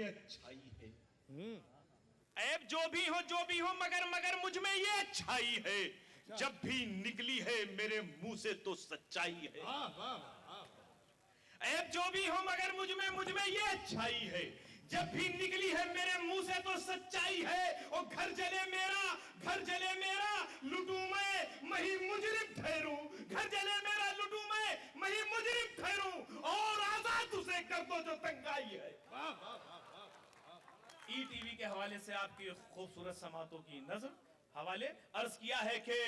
अच्छाई है। ऐब जो भी हो मगर मुझ में ये अच्छाई है। जब भी निकली है मेरे मुंह से तो सच्चाई है। ऐब जो भी हो मगर मुझ में ये अच्छाई है। जब भी निकली है मेरे मुंह से तो सच्चाई है। और घर जले मेरा लुटू मैं ही मुजरिम ठहरूं। घर जले मेरा लुटू मैं ही मुजरिम ठहरूं। और आजाद उसे कर दो जो तंगाई है। ईटीवी के हवाले से आपकी खूबसूरत समातों की नज़र हवाले अर्ज किया है कि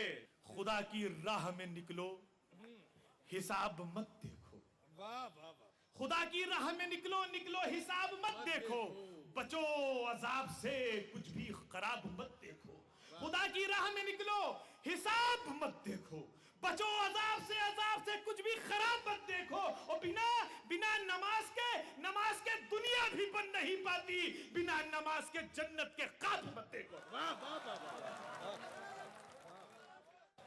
खुदा की राह में निकलो, हिसाब मत देखो। खुदा की राह में निकलो हिसाब मत देखो। बचो अजाब से कुछ भी खराब मत देखो। खुदा की राह में निकलो हिसाब मत देखो। बचो अजाब से कुछ भी खराब मत देखो। और बिना नमाज के दुनिया भी बन नहीं पाती। बिना नमाज के जन्नत के ख्वाब मत देखो।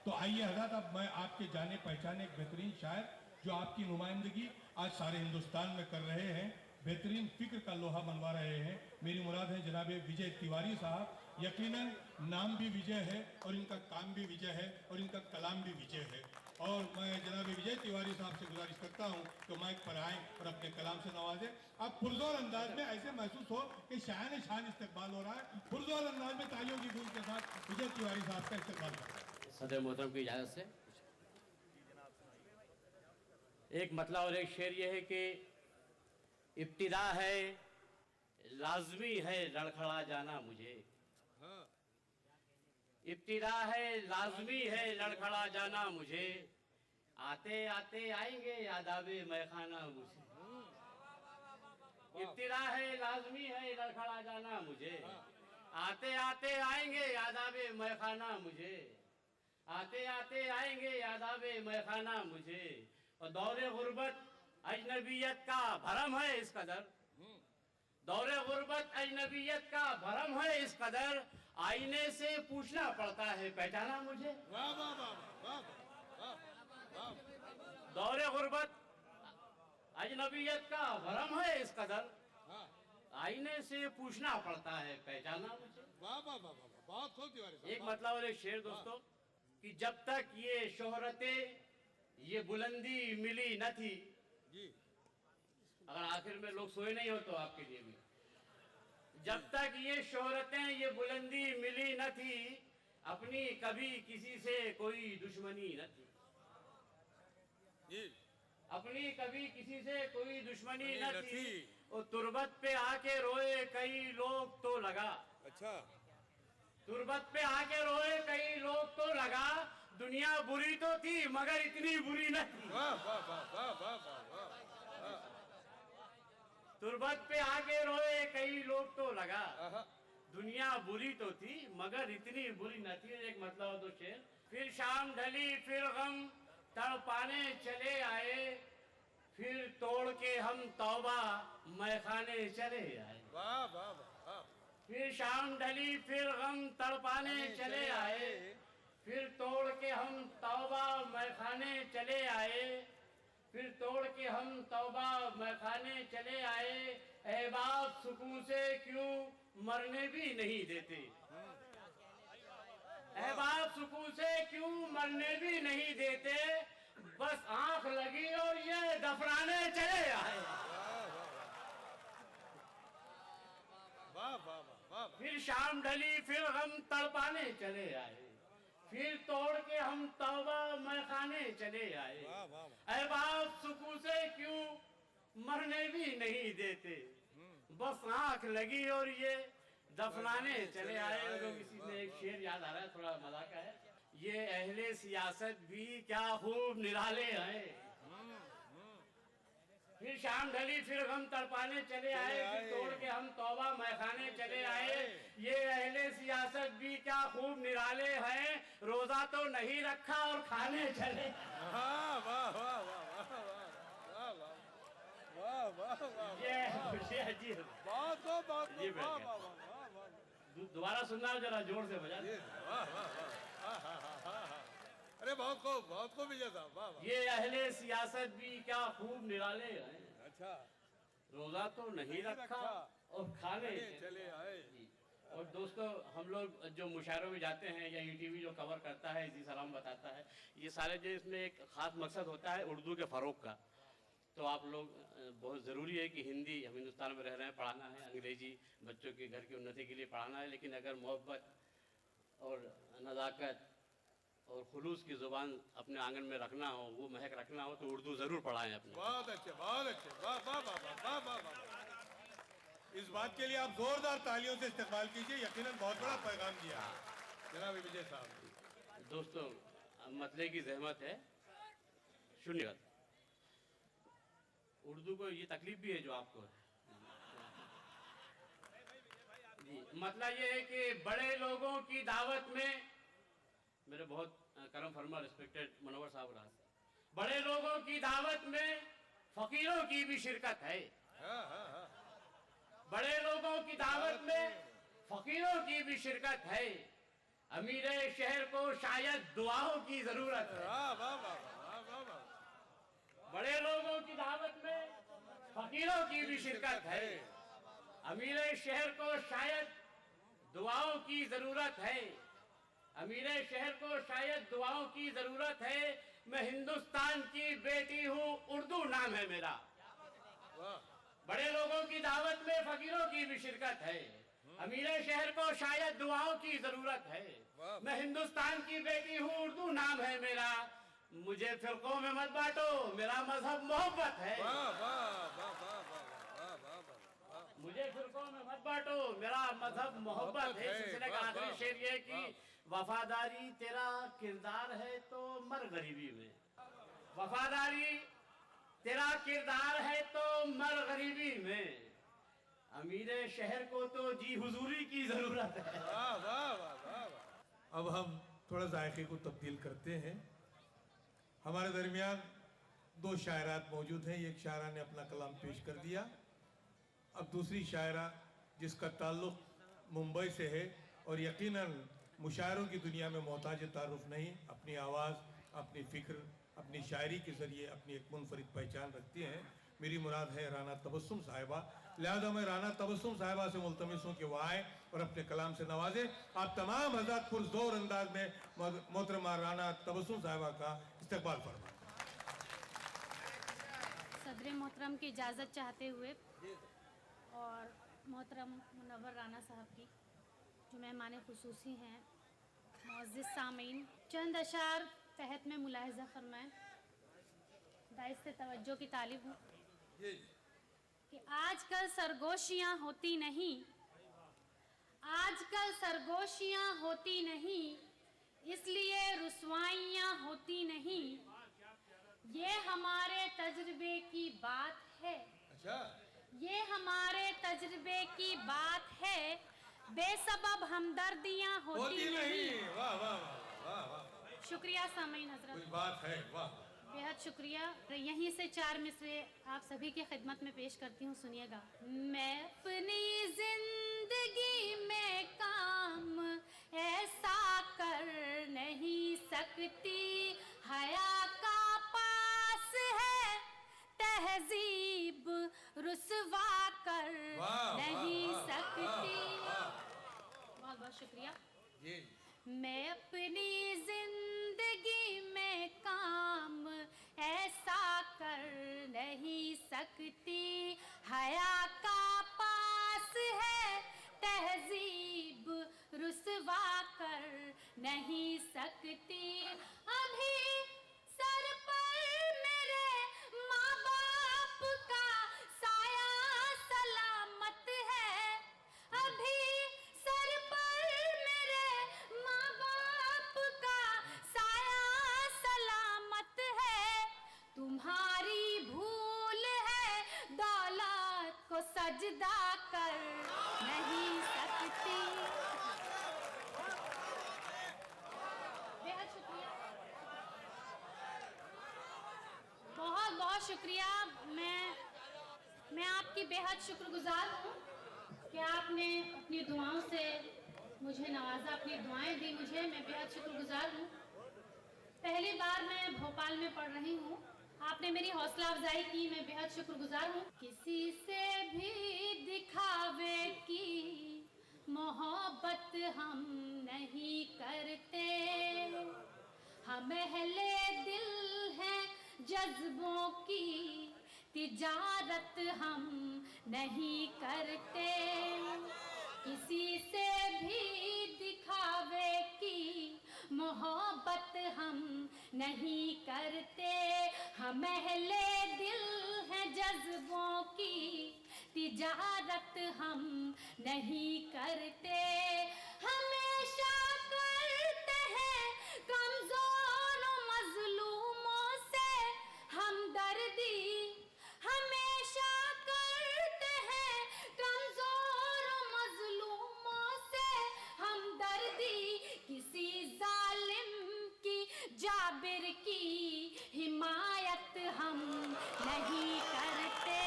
तो आइए हज़रत, अब मैं आपके जाने पहचाने एक बेहतरीन शायर जो आपकी नुमाइंदगी आज सारे हिंदुस्तान में कर रहे हैं, बेहतरीन फिक्र का लोहा मनवा रहे हैं। मेरी मुराद है जनाब विजय तिवारी साहब। यकीनन नाम भी विजय है और इनका काम भी विजय है और इनका कलाम भी विजय है। और मैं जनाब विजय तिवारी साहब से गुजारिश करता हूं तो माइक पर आएँ और अपने कलाम से नवाजें। अब पुरजोर अंदाज में ऐसे महसूस हो कि शान इस्तकबाल हो रहा है। पुरजोर अंदाज में तालियों की गूंज के साथ विजय तिवारी साहब का इस्तकबाल करता है। सदर मोहतरम की इजाज़त से एक मतला और एक शेर ये है कि इब्तिदा है लाजमी है लड़खड़ा जाना मुझे। इब्तिदा है लाजमी है लड़खड़ा जाना मुझे। आते आते आएंगे यादाबे मैखाना मुझे। इब्तिदा है लाजमी है लड़खड़ा जाना मुझे। आते आते आएंगे यादाबे मैखाना मुझे। आते आते आएंगे यादाबे मैखाना मुझे। और दौरे गुर्बत अजनबियत का भरम है इस कदर। दौरे गुर्बत अजनबियत का भरम है इस कदर। आईने से पूछना पड़ता है पहचाना मुझे। दौरे गुर्बत अजनबियत का भरम है इस कदर। आईने से पूछना पड़ता है पहचाना मुझे। बहुत खूब तिवारी साहब। एक मतलब और एक शेर दोस्तों कि जब तक ये शोहरतें ये बुलंदी मिली न थी। अगर आखिर में लोग सोए नहीं हो तो आपके लिए भी, जब तक ये शोहरतें ये बुलंदी मिली न थी अपनी कभी किसी से कोई दुश्मनी न थी। अपनी कभी किसी से कोई दुश्मनी न थी। और तुरबत पे आके रोए कई लोग तो लगा। अच्छा, तुरबत पे आके रोए कई लोग तो लगा। दुनिया बुरी तो थी मगर इतनी बुरी न थी। तुरबत पे आके रोए कई लोग तो लगा। दुनिया बुरी तो थी मगर इतनी बुरी न थी। एक मतलब दो शेर। फिर शाम ढली फिर गम तड़पाने चले आए। फिर तोड़ के हम तौबा मैखाने चले आए। फिर शाम ढली फिर गम तड़पाने चले आए। फिर तोड़ के हम तौबा मैखाने चले आए। फिर तोड़ के हम तौबा मैखाने चले आए। अहबाब सुकून से क्यों मरने भी नहीं देते। अहबाब सुकून से क्यों मरने भी नहीं देते। बस आंख लगी और ये दफनाने चले आए। फिर शाम ढली फिर हम तड़पाने चले आए। फिर तोड़ के हम तौबा मैखाने चले आए। अहबाब सुकून से क्यों मरने भी नहीं देते। बस आंख लगी और ये दफनाने चले आए। लोग इसी में एक शेर याद आ रहा है, थोड़ा मजाक है। ये अहले सियासत भी क्या खूब निराले हैं। फिर शाम ढली फिर हम तड़पाने चले आए। फिर तोड़ के हम तौबा मैखाने चले आए। ये अहले सियासत भी क्या खूब निराले हैं। रोजा तो नहीं रखा और खाने चले। ये अजीब। दोबारा सुनना जरा जोर से बजा। अरे बहुत खूब विजय साहब। ये अहले सियासत भी क्या खूब निराले हैं। अच्छा, रोजा तो नहीं रखा और खाने चले आए। जी। और दोस्तों, हम लोग जो मुशायरों में जाते हैं या ईटीवी जो कवर करता है, जी सलाम बताता है, ये सारे जो इसमें एक ख़ास मकसद होता है उर्दू के फ़रोग़ का। तो आप लोग बहुत ज़रूरी है कि हिंदी, हम हिंदुस्तान में रह रहे हैं, पढ़ाना है, अंग्रेज़ी बच्चों के घर की उन्नति के लिए पढ़ाना है, लेकिन अगर मोहब्बत और नज़ाकत और खुलूस की ज़ुबान अपने आंगन में रखना हो, वो महक रखना हो, तो उर्दू ज़रूर पढ़ाएं अपने। बहुत अच्छे, बहुत अच्छे, वाह वाह वाह वाह वाह वाह वाह। इस बात के लिए आप जोरदार तालियों से इस्तेमाल कीजिए, यकीनन बहुत बड़ा पैगाम दिया जनाब विजय साहब। दोस्तों, मतले की जहमत है, सुनिएगा। उर्दू को ये तकलीफ भी है जो आपको है जी। मतलब ये है कि बड़े लोगों की दावत में, मेरे बहुत करम फरमा रिस्पेक्टेड मनोवर साहब रहा, बड़े लोगों की दावत में फकीरों की भी शिरकत है। बड़े लोगों की दावत में फकीरों की भी शिरकत है। अमीर शहर को शायद दुआओं की जरूरत है। वाह वाह वाह वाह वाह वाह। बड़े लोगों की दावत में फकीरों की भी शिरकत है। अमीर शहर को शायद दुआओं की जरूरत है। अमीर शहर को शायद दुआओं की जरूरत है। मैं हिंदुस्तान की बेटी हूँ, उर्दू नाम है मेरा। बड़े लोगों की दावत में फकीरों की भी शिरकत है। अमीर शहर को शायद दुआओं की जरूरत है। मैं हिंदुस्तान की बेटी हूँ, उर्दू नाम है मेरा। मुझे फिरकों में मत बांटो, मेरा मजहब मोहब्बत है। मुझे फिरकों में मत बांटो, मेरा मजहब मोहब्बत है। सिलसिले का आखिरी शेर ये कि वफादारी तेरा किरदार है तो मर गरीबी में। वफादारी तेरा किरदार है तो मर गरीबी में। अमीर शहर को तो जी हुजूरी की जरूरत है। वाह वाह वाह वाह वाह। अब हम थोड़ा जायके को तब्दील करते हैं। हमारे दरमियान दो शायरात मौजूद हैं। एक शायरा ने अपना कलाम पेश कर दिया, अब दूसरी शायरा जिसका ताल्लुक़ मुंबई से है और यकीनन मुशायरों की दुनिया में मोहताज तारुफ नहीं, अपनी आवाज़, अपनी फ़िक्र, अपनी शायरी के ज़रिए अपनी एक मुनफरिद पहचान रखती हैं। मेरी मुराद है राना तबस्सुम साहिबा। लिहाजा मैं राना तबस्सुम साहिबा से मुल्तमिस हूँ कि वो आए और अपने कलाम से नवाजें। आप तमाम हज़रात पुरज़ोर अंदाज में मोहतरमा राना तबस्सुम साहिबा का इस्तकबाल फरमाएं। सदर मोहतरम की इजाज़त चाहते हुए और मोहतरम मुनव्वर राना साहब की जो मेहमान खुसूसी हैं, मुअज़्ज़िज़ सामीन, चंद अशार तहत में मुलाहिज़ा फरमाएं। दाइस से तवज्जो की तालिब हूँ कि आजकल सरगोशियाँ होती नहीं, आजकल सरगोशियाँ होती नहीं, इसलिए रुसवाइयाँ होती नहीं। ये हमारे तजुर्बे की बात है। अच्छा, ये हमारे तजुर्बे की बात है। बेसबब हमदर्दियाँ होती नहीं। वाह वाह वाह वाह। शुक्रिया सामीन हजरत, कुछ बात है, वाह। बेहद शुक्रिया। यहीं से चार मिसरे आप सभी की खिदमत में पेश करती हूँ, सुनिएगा। मैं अपनी जिंदगी में काम ऐसा कर नहीं सकती, हया का पास है तहजीब रुसवा कर नहीं सकती। बहुत बहुत शुक्रिया। मैं अपनी जिंदगी में काम ऐसा कर नहीं सकती, हया का पास है तहजीब रुसवा कर नहीं सकती। अभी सर पर मेरे माँ बाप का साया सलामत है। अभी सर पर मेरे माँ बाप का साया सलामत है। तुम्हारी भूल है दौलत को सजदा कर नहीं सकती। बेहद शुक्रिया, बहुत बहुत शुक्रिया। मैं आपकी बेहद शुक्रगुजार हूँ कि आपने अपनी दुआओं से मुझे नवाजा, अपनी दुआएं दी मुझे। मैं बेहद शुक्रगुजार हूँ। पहली बार मैं भोपाल में पढ़ रही हूँ, आपने मेरी हौसला अफजाई की, मैं बेहद शुक्रगुजार हूँ। किसी से भी दिखावे हम नहीं करते, हम अहले दिल हैं जज्बों की तिजारत हम नहीं करते, किसी से भी दिखावे की मोहब्बत हम नहीं करते, हम अहले दिल हैं जज्बों की तिजारत हम नहीं करते, हमेशा करते हैं कमजोर मजलूमों से हमदर्दी, हमेशा करते हैं कमजोर मजलूमों से हमदर्दी, किसी जालिम की जाबिर की हिमायत हम नहीं करते।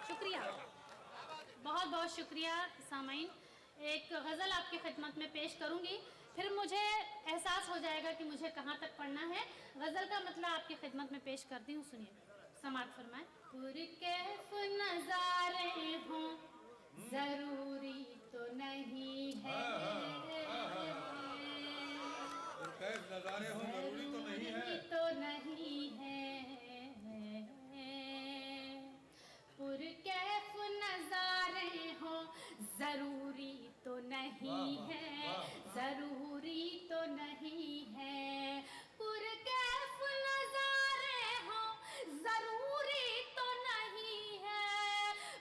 शुक्रिया, बहुत बहुत शुक्रिया सामाइन। एक गज़ल आपकी खिदमत में पेश करूंगी, फिर मुझे एहसास हो जाएगा कि मुझे कहाँ तक पढ़ना है। गज़ल का मतलब आपकी खिदमत में पेश करती हूँ, सुनिए, समाअत फरमाएं। पुरकैफ नज़ारे हों ज़रूरी तो नहीं है, पुरकैफ नज़ारे हों ज़रूरी तो नहीं है, तो नहीं है, पुरकैफ नज़ारे हों ज़रूरी तो नहीं है, ज़रूरी तो नहीं है, पुरकैफ नज़ारे हों ज़रूरी तो नहीं है,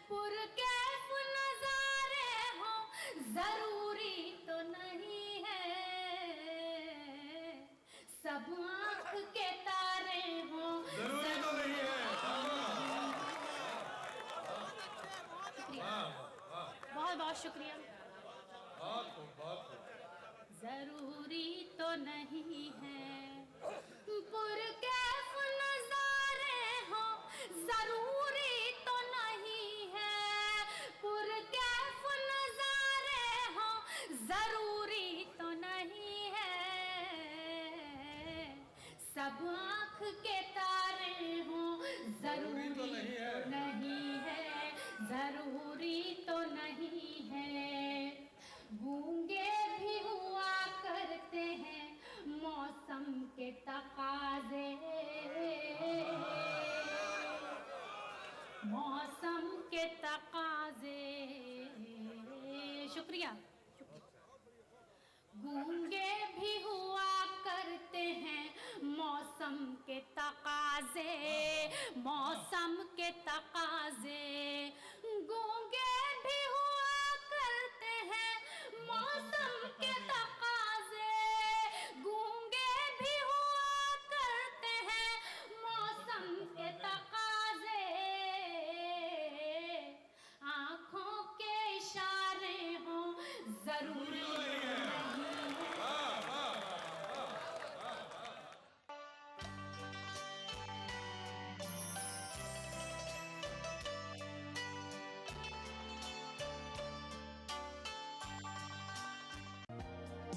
पुरकैफ नज़ारे हों ज़रूरी तो नहीं है, सब आँख के तारे हों ज़रूरी तो नहीं है। बहुत बहुत शुक्रिया। बहुत ज़रूरी तो नहीं है, पुरकैफ नज़ारे हों ज़रूरी तो नहीं है, पुरकैफ नज़ारे हों ज़रूरी तो नहीं है, सब आँख के तारे हों ज़रूरी तो नहीं है, ज़रूरी तो नहीं है, गूंगे भी हुआ करते हैं मौसम के तकाज़े, मौसम के तकाज़े, शुक्रिया, गूंगे भी हुआ करते हैं मौसम के तकाज़े, मौसम के तकाज़े, गूंगे भी हुआ करते हैं मौसम के तकाज़े, गूंगे भी हुआ करते हैं मौसम के तकाज़े, आँखों के इशारे हों ज़रूरी नहीं है।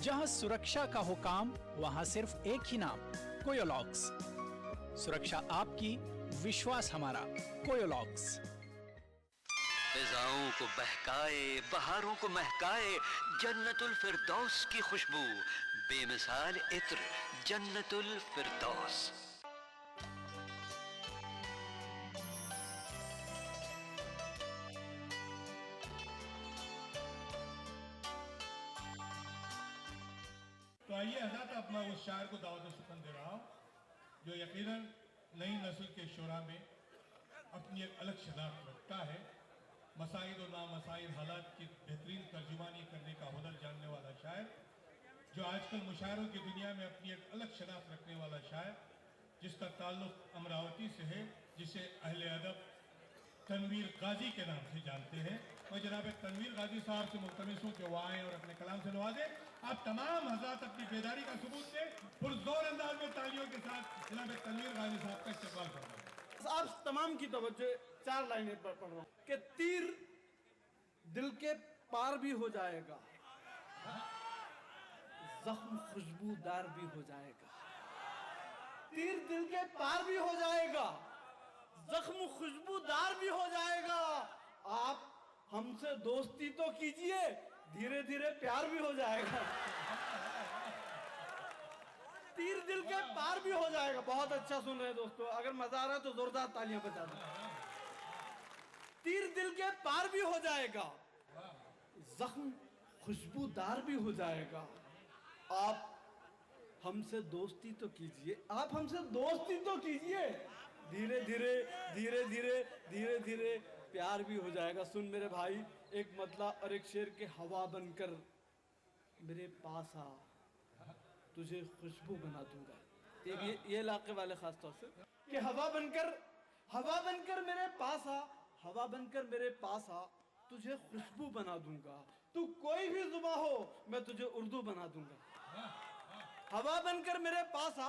जहां सुरक्षा का हो काम, वहां सिर्फ एक ही नाम, कोयोलॉक्स। सुरक्षा आपकी, विश्वास हमारा, कोयोलॉक्स। फिजाओं को बहकाए, बहारों को महकाए, जन्नतुल फिरदौस की खुशबू, बेमिसाल इत्र, जन्नतुल फिरदौस। तो आइए हज़रत, अब मैं उस शायर को दावत सुखन दे रहा हूँ जो यकीनन नई नस्ल के शोरा में अपनी एक अलग शनाख्त रखता है, मसाइल और नामसाइल हालात की बेहतरीन तर्जुमानी करने का हुनर जानने वाला शायर, जो आजकल मुशायरों की दुनिया में अपनी एक अलग शनाख्त रखने वाला शायर, जिसका ताल्लुक अमरावती से है, जिसे अहले अदब तनवीर गाजी के नाम से जानते हैं। मैं जनाब तनवीर गाजी साहब से मुल्तमिस हूँ कि वो आएँ और अपने कलाम से नवाजें। आप तमाम हज़रात अपनी बेदारी का सबूत दें, पुरज़ोर अंदाज में तालियों के साथ जनाब तनवीर गाजी साहब का इस्तेमाल करना। आप तमाम की तवज्जो 4 लाइनें पर पढ़ रहा हूँ कि तीर दिल के पार भी हो जाएगा, जख्म खुशबूदार भी हो जाएगा। तीर दिल के पार भी हो जाएगा, जख्म खुशबूदार भी हो जाएगा। आप हम हमसे दोस्ती तो कीजिए, धीरे धीरे प्यार भी हो जाएगा। तीर दिल के पार भी हो जाएगा। बहुत अच्छा सुन रहे हैं दोस्तों, अगर मजा आ रहा है तो जोरदार तालियां बजा दो। तीर दिल के पार भी हो जाएगा, जख्म खुशबूदार भी हो जाएगा। आप हमसे दोस्ती तो कीजिए, आप हमसे दोस्ती तो कीजिए, धीरे धीरे धीरे धीरे धीरे धीरे प्यार भी हो जाएगा। सुन मेरे भाई, एक मतलब और एक शेर के हवा बनकर मेरे पास आ, तुझे खुशबू बना दूंगा। ये इलाके वाले खास तौर से कि हवा बनकर मेरे पास आ, हवा बनकर मेरे पास आ, तुझे खुशबू बना दूंगा। तू कोई भी जुबान हो, मैं तुझे उर्दू बना दूंगा। हवा बनकर मेरे पास आ,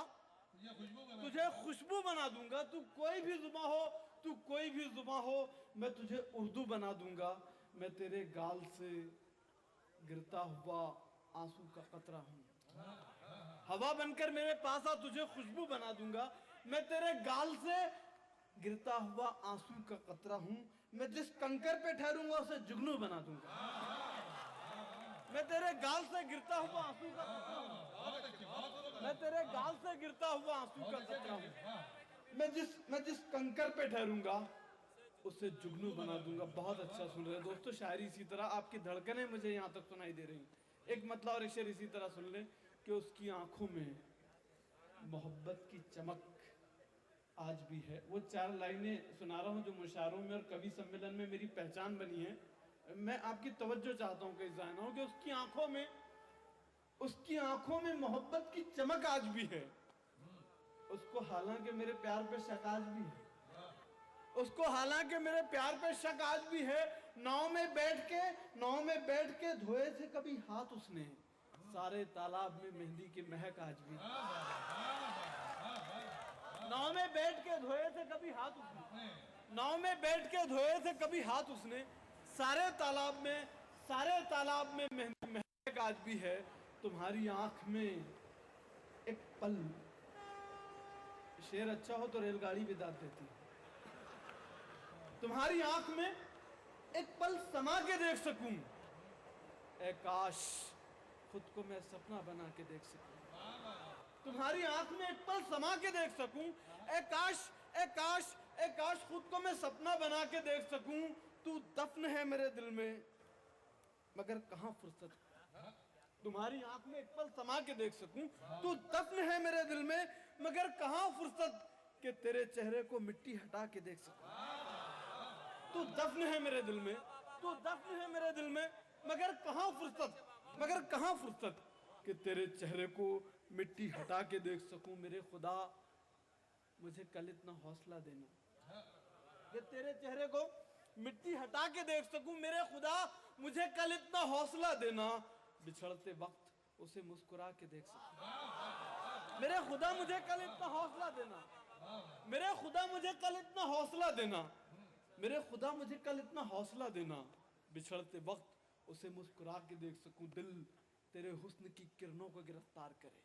तुझे खुशबू बना दूंगा। तू कोई भी जुबान हो, तू कोई भी जुबान हो, मैं तुझे उर्दू बना दूंगा। मैं तेरे गाल से गिरता हुआ आंसू का कतरा हूँ। हवा बनकर मेरे पास आ, तुझे खुशबू बना दूंगा। मैं तेरे गाल से गिरता हुआ आंसू का कतरा हूँ। मैं जिस कंकर पे ठहरूंगा उसे जुगनू बना दूंगा। मैं तेरे गाल से गिरता हुआ आंसू का कतरा हूँ। मैं तेरे गाल से गिरता हुआ आंसू का कतरा हूँ। मैं जिस कंकर पे ठहरूंगा उसे जुगनू बना दूंगा। बहुत अच्छा सुन रहे हैं दोस्तों, शायरी इसी तरह, आपकी धड़कनें मुझे यहाँ तक सुनाई दे रही। एक मतलब और एक शेर इसी तरह सुन ले कि उसकी आंखों में मोहब्बत की चमक आज भी है। वो 4 लाइनें सुना रहा हूँ जो मुशायरों में और कवि सम्मेलन में मेरी पहचान बनी है। मैं आपकी तवज्जो चाहता हूँ कि जाना हो कि उसकी आंखों में मोहब्बत की चमक आज भी है। उसको हालांकि मेरे प्यार पे शक आज भी है, उसको हालांकि मेरे प्यार पे शक आज भी है। नाव में बैठ के धोए थे कभी हाथ उसने, सारे तालाब में मेहंदी की महक आज भी। नाव में बैठ के धोए थे कभी हाथ उसने, नाव में बैठ के धोए थे कभी हाथ उसने, सारे तालाब में मेहंदी महक आज भी है। तुम्हारी आंख में एक पल, शेर अच्छा हो तो रेलगाड़ी भी दाद देती है। तुम्हारी आंख में एक पल समा के देख सकूं, ऐ काश खुद को मैं सपना बना के देख सकूं। तुम्हारी आंख में एक पल समा के देख सकूं, ऐ काश ऐ काश ऐ काश खुद को मैं सपना बना के देख सकूं। तू दफन है मेरे दिल में मगर कहां फुर्सत। तुम्हारी आंख में एक पल समा के देख सकूं, तू दफन है मेरे दिल में मगर कहां फुर्सत कि तेरे चेहरे को मिट्टी हटा के देख सकूं। तू दफन है मेरे दिल में, तू दफन है मेरे दिल में मगर कहां फुर्सत कि तेरे चेहरे को मिट्टी हटा के देख सकूं। मेरे खुदा मुझे कल इतना हौसला देना कि तेरे चेहरे को मिट्टी हटा के देख सकूं। मेरे खुदा मुझे कल इतना हौसला देना, बिछड़ते वक्त उसे मुस्कुरा के देख सकूं। मेरे खुदा मुझे कल इतना हौसला देना, मेरे खुदा मुझे कल इतना हौसला देना, मेरे खुदा मुझे कल इतना हौसला देना, बिछड़ते वक्त उसे मुस्कुरा के देख सकूं। दिल तेरे हुस्न की किरणों को गिरफ्तार करे,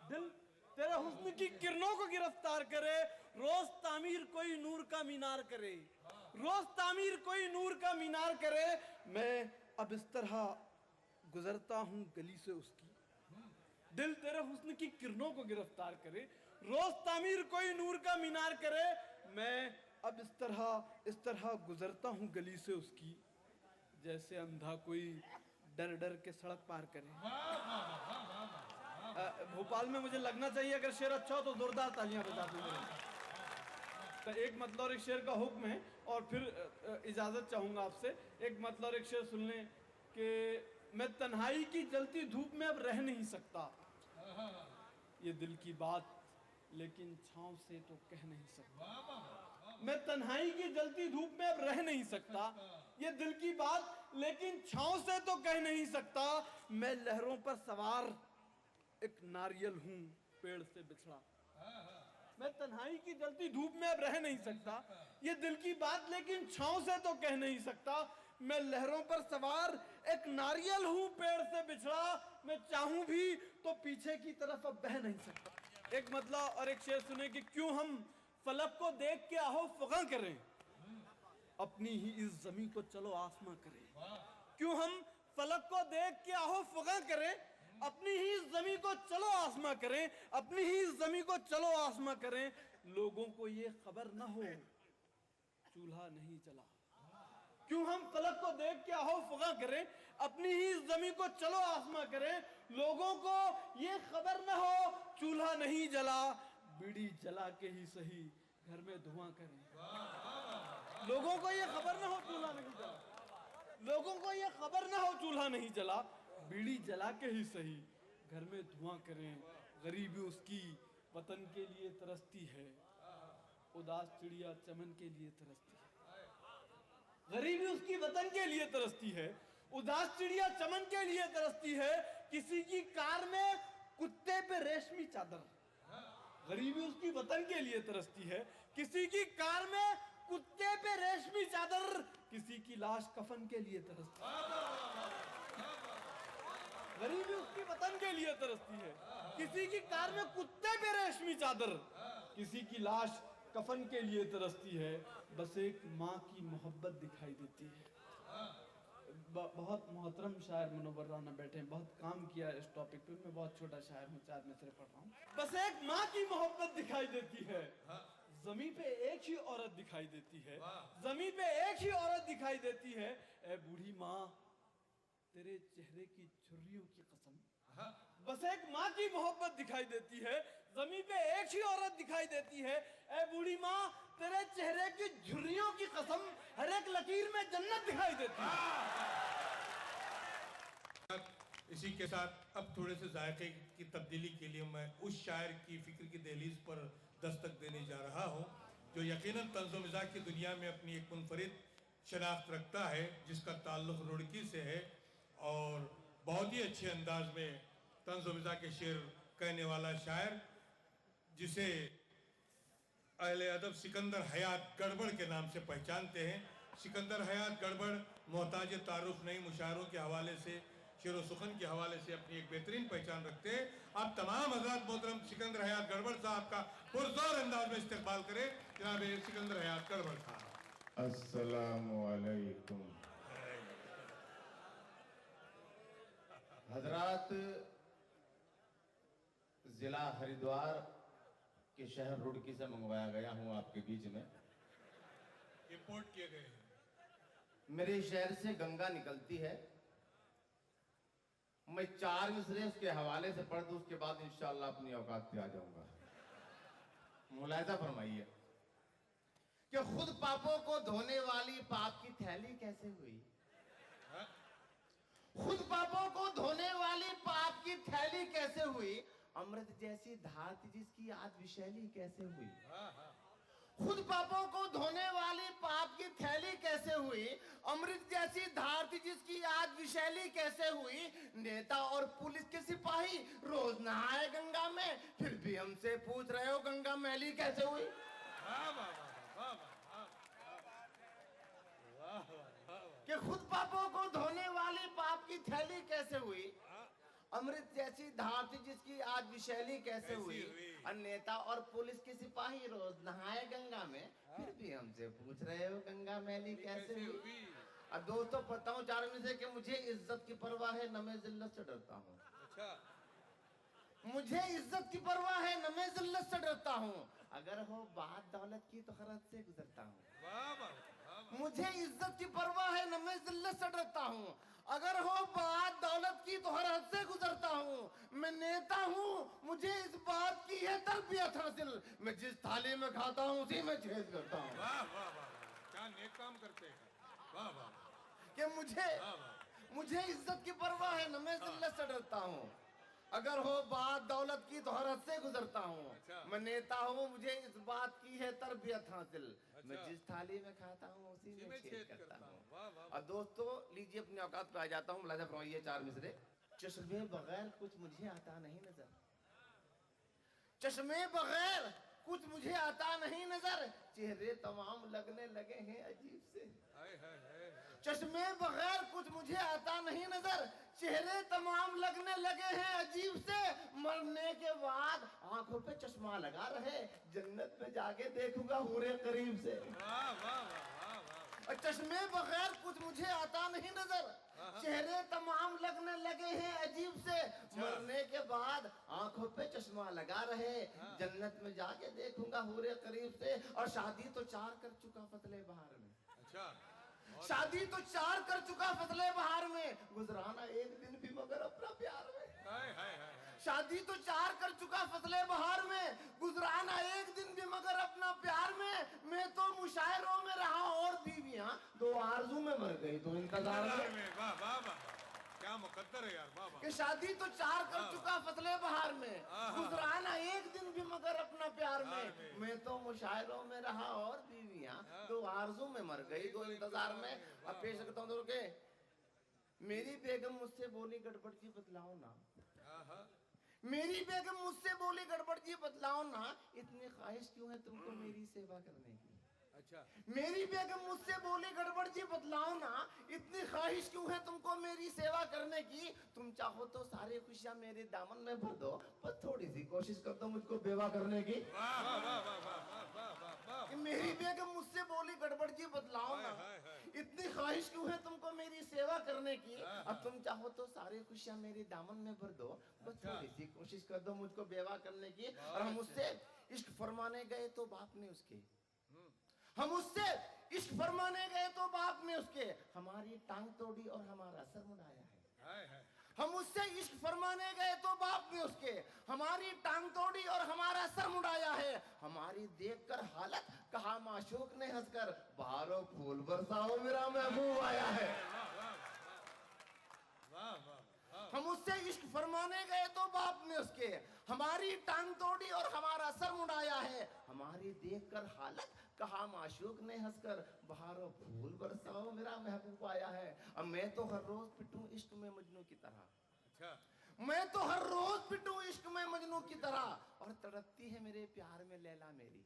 दिल तेरे हुस्न की किरणों को गिरफ्तार करे। रोज तामीर कोई नूर का मीनार करे, रोज तामीर कोई नूर का मीनार करे। मैं अब इस तरह गुजरता हूँ गली से उसकी, दिल तेरे हुस्न की किरणों को गिरफ्तार करे, रोज तामीर कोई नूर का मीनार करे। मैं अब इस तरह गुजरता हूँ गली से उसकी, जैसे अंधा कोई डर डर के सड़क पार करे। भोपाल में मुझे लगना चाहिए अगर शेर अच्छा हो तो जोरदार तालियां बजा दूंगा। तो एक मतलब और एक शेर का हुक्म है और फिर इजाजत चाहूंगा आपसे। एक मतलब और एक शेर सुन लें कि मैं तन्हाई की जलती धूप में अब रह नहीं सकता, ये दिल की बात लेकिन छांव से तो कह नहीं सकता। मैं तन्हाई की जलती धूप में अब रह नहीं सकता, ये दिल की बात लेकिन छांव से तो कह नहीं सकता। मैं लहरों पर सवार एक नारियल हूं पेड़ से बिछड़ा, मैं तन्हाई की जलती धूप में अब रह नहीं सकता, ये दिल की बात लेकिन छांव से तो कह नहीं सकता। मैं लहरों पर सवार एक नारियल हूं पेड़ से बिछड़ा, मैं चाहूं भी तो पीछे की तरफ अब बह नहीं सकता। एक मतलब और एक शेर सुने कि क्यों हम फलक को देख के आहो फगा करें अपनी ही इस जमी को चलो आसमां करें। क्यों हम फलक को देख के आहो फगा करें, अपनी ही इस जमी को चलो आसमां करें, अपनी ही इस जमी को चलो आसमां करें। लोगों को ये खबर ना हो चूल्हा नहीं जला। क्यों हम फलक को देख के आहो फगा करें, अपनी ही इस जमी को चलो आसमां करें। लोगों को ये खबर ना हो चूल्हा नहीं जला, बीड़ी जला के ही सही घर में धुआं करें। लोगों को ये खबर ना हो चूल्हा नहीं जला, लोगों को ये खबर ना हो चूल्हा नहीं जला, बीड़ी जला के ही सही घर में धुआं करें। गरीबी उसकी वतन के लिए तरसती है, उदास चिड़िया चमन के लिए तरसती है। गरीबी उसकी वतन के लिए तरसती है, उदास चिड़िया चमन के लिए तरसती है। किसी की कार में कुत्ते पे रेशमी चादर, गरीबी उसकी वतन के लिए तरसती है। किसी की कार में कुत्ते पे रेशमी चादर, किसी की लाश कफन के लिए तरसती है। गरीबी उसकी वतन के लिए तरसती है। किसी की कार में कुत्ते पे रेशमी चादर, किसी की लाश कफन के लिए तरसती है। बस एक माँ की मोहब्बत दिखाई देती है। बहुत मोहतरम शायर मुनव्वर राना बैठे हैं, बहुत काम किया इस टॉपिक पे। मैं बहुत छोटा शायर हूँ, 4 मिसरे पढ़ रहा हूँ। बस एक माँ की मोहब्बत दिखाई देती है, जमी पे एक ही औरत दिखाई देती है, जमी पे एक ही औरत दिखाई देती है। ए बूढ़ी माँ तेरे चेहरे की झुर्रियों की कसम। बस एक माँ की मोहब्बत दिखाई देती है, जमी पे एक ही औरत दिखाई देती है। ए बूढ़ी माँ तेरे चेहरे की झुर्रियों की कसम, हर एक लकीर में जन्नत दिखाई देती है। इसी के साथ अब थोड़े से जायके की तब्दीली के लिए मैं उस शायर की फिक्र की दहलीज पर दस्तक देने जा रहा हूँ जो यकीनन तंज़ो मिज़ाज की दुनिया में अपनी एक मुनफरिद शनाख्त रखता है, जिसका ताल्लुक़ रुड़की से है और बहुत ही अच्छे अंदाज में तंज़ो मिज़ाज के शेर कहने वाला शायर, जिसे अहले अदब सिकंदर हयात गड़बड़ के नाम से पहचानते हैं। सिकंदर हयात गड़बड़ मोहताज तारुफ नई मुशायरों के हवाले से, शेर व सुखन के हवाले से अपनी एक बेहतरीन पहचान रखते हैं। आप तमाम हज़रात मोहतरम सिकंदर हयात गड़बड़ साहब का पुरज़ोर अंदाज में इस्तकबाल करें। जनाब सिकंदर हयात गड़बड़ साहब। अस्सलामु अलैकुम। हजरात, जिला हरिद्वार के शहर रुड़की से मंगवाया गया हूं आपके बीच में। इंपोर्ट किए गए हैं। मेरे शहर से गंगा निकलती है। मैं 4 मिसरे उसके हवाले से पढ़ दूं, उसके बाद इंशाअल्लाह अपनी औकात पे आ जाऊंगा। मुलाहिजा फरमाइए कि खुद पापों को धोने वाली पाप की थैली कैसे हुई। खुद पापों को धोने वाली पाप की थैली कैसे हुई, अमृत जैसी धात जिसकी आज विशैली कैसे हुई। खुद पापों को धोने वाली पाप की थैली कैसे हुई, अमृत जैसी धार थी जिसकी आज विशैली कैसे हुई। नेता और पुलिस के सिपाही रोज नहाए गंगा में, फिर भी हमसे पूछ रहे हो गंगा मैली कैसे हुई। कि खुद पापों को धोने वाली पाप की थैली कैसे हुई, अमृत जैसी धार थी जिसकी आज विशैली कैसे हुई। नेता और पुलिस के सिपाही रोज नहाए गंगा में, फिर भी हमसे पूछ रहे हो गंगा मैली कैसे हुई। अब दोस्तों पता हूँ 4 में से कि मुझे इज्जत की परवाह है, न मैं जिल्लत से डरता हूँ। मुझे इज्जत की परवाह है, न मैं जिल्लत से डरता हूँ। अगर हो बात दौलत की तो खरत से गुजरता हूँ। मुझे इज्जत की परवाह है, न मैं जिल्लत से डरता हूँ। अगर हो बात दौलत की तो हर हद से गुजरता हूँ। मैं नेता हूँ, मुझे इस बात की है तरबियत हासिल। मैं जिस थाली में खाता हूँ उसी में छेद करता हूँ। वाह वाह वाह, क्या नेक काम करते हैं। वाह वाह, कि मुझे इज्जत की परवाह है, न मैं जिल्लत से डरता हूँ। अगर हो बात दौलत की तो हर हद से गुजरता हूँ। मैं नेता हूँ, मुझे इस बात की है तरबियत हासिल। मैं जिस थाली में खाता हूँ उसी में छेद करता हूँ। और दोस्तों लीजिए अपनी औकात पे आ जाता हूँ। मुलाहिजा फरमाइए 4 मिसरे। चश्मे बगैर कुछ मुझे आता नहीं नजर, चश्मे बगैर कुछ मुझे आता नहीं नजर। चेहरे तमाम लगने लगे हैं अजीब से। चश्मे बगैर कुछ मुझे आता नहीं नजर, चेहरे तमाम लगने लगे हैं अजीब से। मरने के बाद आंखों पे चश्मा लगा रहे, जन्नत में जाके देखूंगा हूरे करीब से। और चश्मे बगैर कुछ मुझे आता नहीं नजर, चेहरे तमाम लगने लगे हैं अजीब से, मरने के बाद आंखों पे चश्मा लगा रहे, जन्नत में जाके देखूंगा हूरे करीब से। और शादी तो 4 कर चुका फतले बहार में, शादी तो 4 कर चुका फतले बहार में, गुजराना एक दिन भी मगर अपना प्यार में। शादी तो 4 कर चुका फसले बहार में, गुजराना एक दिन भी मगर अपना प्यार में। मैं तो मुशायरों में रहा और बीवियां 2 आरज़ू में मर गई, 2 इंतजार में। वाह वाह वाह, क्या मुकद्दर है यार, वाह वाह। कि शादी तो 4 कर चुका फसले बहार में, गुजराना एक दिन भी मगर अपना प्यार में। मैं तो मुशायरों में रहा और बीवियां 2 आरज़ू में मर गई, 2 इंतजार में। अब पेश करता हूँ के मेरी बेगम मुझसे बोली गड़बड़ जी बतलाओ ना, मेरी बेगम मुझसे बोली गड़बड़ जी बतलाओ ना, इतनी ख्वाहिश क्यों है तुमको मेरी सेवा करने की। अच्छा, मेरी बेगम मुझसे बोली गड़बड़ जी बतलाओ ना, इतनी ख्वाहिश क्यों है तुमको मेरी सेवा करने की। तुम चाहो तो सारी खुशियां मेरे दामन में भर दो, पर थोड़ी सी कोशिश कर दो मुझको बेवा करने की। मेरी बेगम मुझसे बोली गड़बड़ जी बतलाओ ना, इतनी ख्वाहिश क्यों है तुमको मेरी सेवा करने की। अब तुम चाहो तो सारी खुशियां मेरे दामन में भर दो, बस थोड़ी सी कोशिश कर दो मुझको बेवा करने की। और हम उससे इश्क फरमाने गए तो बाप ने उसके, हम उससे इश्क फरमाने गए तो बाप ने उसके हमारी टांग तोड़ी और हमारा सर मुड़ाया है। हम उससे इश्क फरमाने गए तो बाप ने उसके हमारी टांग तोड़ी और हमारा सर मुड़ाया है। हमारी देखकर हालत कहा माशूक ने हंसकर, बहारो फूल बरसाओ मेरा महबूब आया है। हम उससे इश्क फरमाने गए तो बाप ने उसके हमारी टांग तोड़ी और हमारा सर मुड़ाया है। हमारी देखकर हालत कहा माशूक ने हंसकर, बहारो फूल बरसाओ मेरा महबूब आया है। अब मैं तो हर रोज पिटूं इश्क में मजनू की तरह, मैं तो हर रोज पिटूं इश्क में मजनू की तरह, और तड़पती है मेरे प्यार में लैला मेरी।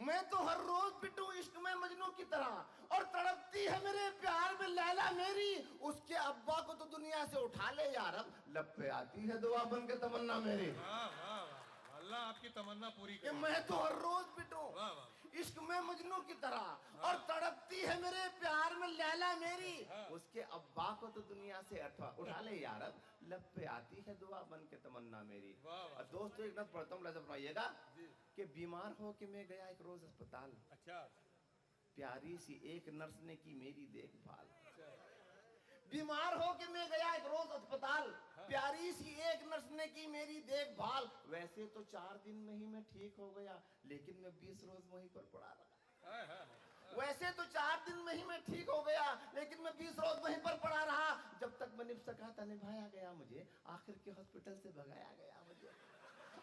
मैं तो हर रोज पिटूं इश्क में मजनू की तरह, और तड़पती है मेरे प्यार में लैला मेरी। उसके अब्बा को तो दुनिया से उठा ले यार, अब लब पे आती है दुआ बन के तमन्ना मेरी। अल्लाह आपकी तमन्ना पूरी करे। मैं तो हर रोज पिटूं इश्क में मजनू की तरह, और तड़पती है मेरे प्यार में लैला मेरी। उसके अब्बा को तो दुनिया से उठा ले यार, अब लब पे आती है दुआ बन के तमन्ना मेरी। और दोस्तों एक नज़र पढ़ता हूँ, लफ्ज़ सुनाइएगा कि बीमार हो के मैं गया एक रोज अस्पताल। अच्छा। प्यारी सी एक नर्स ने की मेरी देखभाल। बीमार हो के मैं गया एक रोज अस्पताल, प्यारी सी एक नर्स ने की मेरी देखभाल। वैसे तो 4 दिन में ही मैं ठीक हो गया, लेकिन मैं 20 रोज वहीं पर पड़ा रहा। वैसे तो 4 दिन में ही मैं ठीक हो गया, लेकिन मैं 20 रोज वहीं पर पड़ा रहा। जब तक मैं निभ सका था निभाया गया मुझे, आखिर के हॉस्पिटल से भगाया गया मुझे।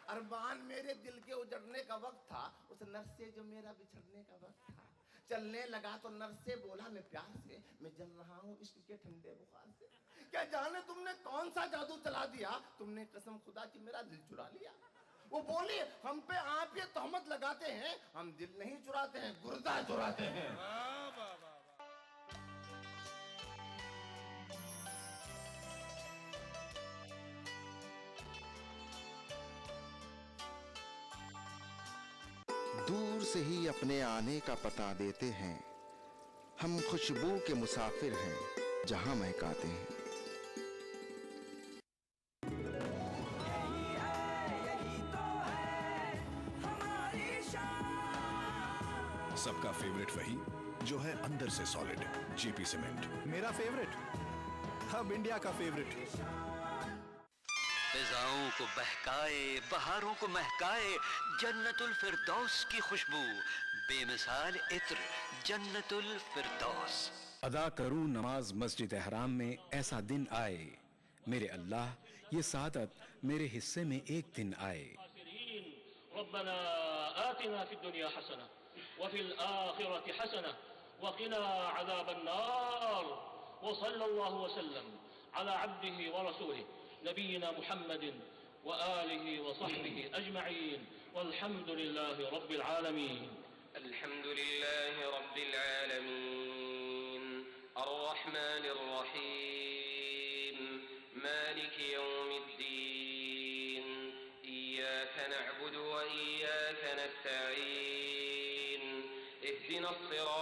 अरमान मेरे दिल के उजड़ने का वक्त था, उस नर्स से जो मेरा बिछड़ने का वक्त था। चलने लगा तो नर्स से बोला मैं प्यार से, मैं जल रहा हूँ इश्क के ठंडे बुखार से। क्या जाने तुमने कौन सा जादू चला दिया, तुमने कसम खुदा की मेरा दिल चुरा लिया। वो बोली हम पे आप ये तहमत लगाते हैं, हम दिल नहीं चुराते हैं, गुर्दा चुराते हैं। दूर से ही अपने आने का पता देते हैं, हम खुशबू के मुसाफिर हैं जहां महकाते हैं। सबका फेवरेट वही जो है अंदर से सॉलिड, जेपी सीमेंट। मेरा फेवरेट, अब इंडिया का फेवरेट। फिजाओं को बहकाए, बहारों को महकाए, जन्नतुल फिरदौस की खुशबू, बेमिसाल इत्र, जन्नतुल फिरदौस। अदा करूं नमाज मस्जिद हराम में, ऐसा दिन आए मेरे अल्लाह, ये सादत मेरे हिस्से में एक दिन आए। रब्बना आतिना फिद दुनिया हसना वफिल आखिरति हसना वक़िना अज़ाबन नार व सल्लल्लाहु वसल्लम अला अब्दिही व रसूलिही नबीना मुहम्मदिन व आलिही व सहबिही अजमईन वल्हम्दुलिल्लाहि रब्बिल आलमीन। अल्हम्दुलिल्लाहि रब्बिल आलमीन अर्रहमानिर रहीम मालिकि यौमिद्दीन इय्याका नअबुदु व इय्याका नस्तईन इहदिनस सिरातल